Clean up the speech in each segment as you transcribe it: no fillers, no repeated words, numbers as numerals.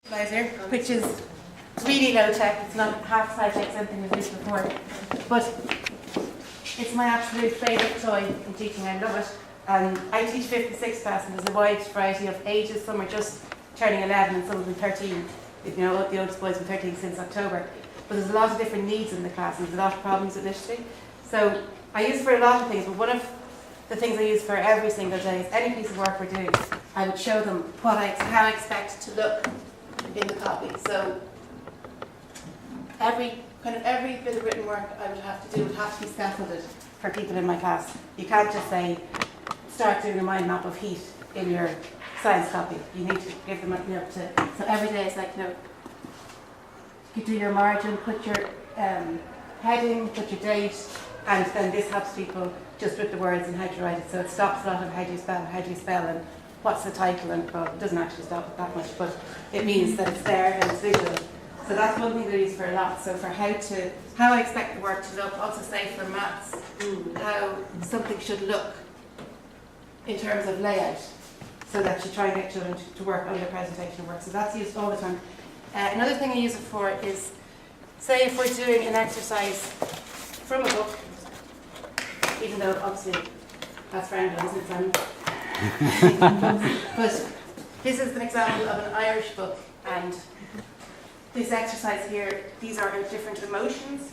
Visualiser, which is really low tech. It's not half the size like something we've used before, but it's my absolute favourite toy in teaching. I love it. I teach 56 class, and there's a wide variety of ages. Some are just turning 11 and some of them 13. You know, the oldest boys have been 13 since October. But there's a lot of different needs in the class, and there's a lot of problems with literacy. So I use it for a lot of things, but one of the things I use for every single day is any piece of work we're doing, I would show them how I expect it to look in the copy. So every bit of written work I would have to do would have to be scaffolded for people in my class. You can't just say, start doing a mind map of heat in your science copy. You need to give them up to. So every day it's like, you do your margin, put your heading, put your date, and then this helps people just with the words and how to write it. So it stops a lot of how do you spell, and what's the title, and well, it doesn't actually stop it that much, but it means that it's there and it's visual. So that's one thing that I use for a lot. So for how I expect the work to look, also say for maths, how something should look in terms of layout, so that you try and get children to work on their presentation work. So that's used all the time. Another thing I use it for is, say if we're doing an exercise from a book, even though obviously that's frowned on, isn't it, Simon? But this is an example of an Irish book, and this exercise here, these are different emotions,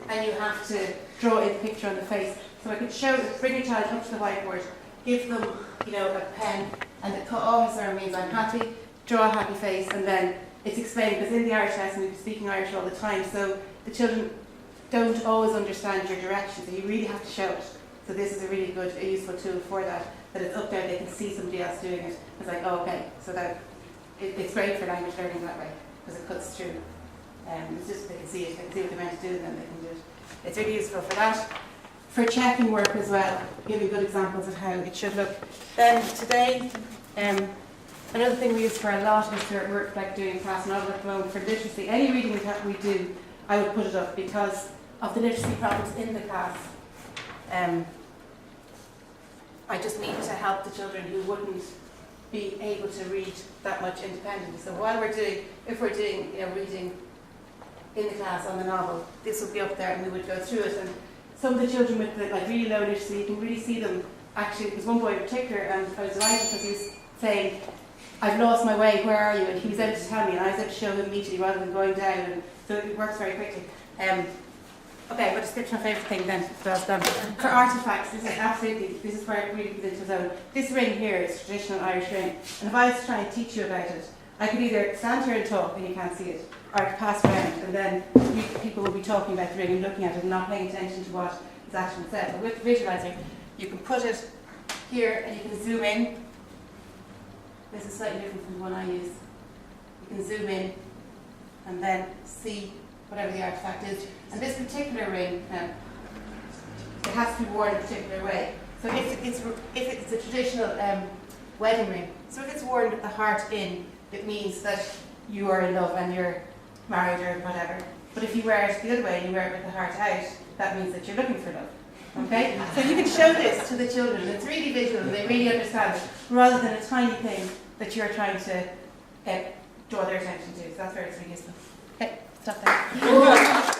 and you have to draw a picture on the face. So I could bring your child up to the whiteboard, give them, a pen, and the cut means I'm happy, draw a happy face, and then it's explained, because in the Irish lesson we've been speaking Irish all the time, so the children don't always understand your direction, so you really have to show it. So this is a really good, useful tool for that it's up there, they can see somebody else doing it. It's like, oh, okay, so that it's great for language learning that way, because it cuts through. It's just they can see it, they can see what they're meant to do, and then they can do it. It's really useful for that. For checking work as well, giving good examples of how it should look. Then today, another thing we use for a lot is for work like doing class novel at the moment for literacy. Any reading that we do, I would put it up because of the literacy problems in the class. I just need to help the children who wouldn't be able to read that much independently. So while if we're doing reading in the class on the novel, this would be up there and we would go through it. And some of the children with the really low literacy, you can really see them. Actually, there's one boy in particular, and I was delighted because he was saying, I've lost my way, where are you? And he was able to tell me, and I was able to show him immediately rather than going down, and so it works very quickly. Okay, but description of favourite thing then, so that's done. For artefacts, this is where it really comes into its own. This ring here is a traditional Irish ring, and if I was to try and teach you about it, I could either stand here and talk and you can't see it, or I could pass around and then people will be talking about the ring and looking at it and not paying attention to what is actually said. But with Visualiser, you can put it here and you can zoom in. This is slightly different from the one I use. You can zoom in and then see whatever the artifact is. And this particular ring, it has to be worn a particular way. So if it's a traditional wedding ring, so if it's worn with the heart in, it means that you are in love and you're married or whatever. But if you wear it the other way and you wear it with the heart out, that means that you're looking for love. Okay? So you can show this to the children. It's really visual and they really understand it, rather than a tiny thing that you're trying to draw their attention to. So that's where it's really useful. Okay, stop there.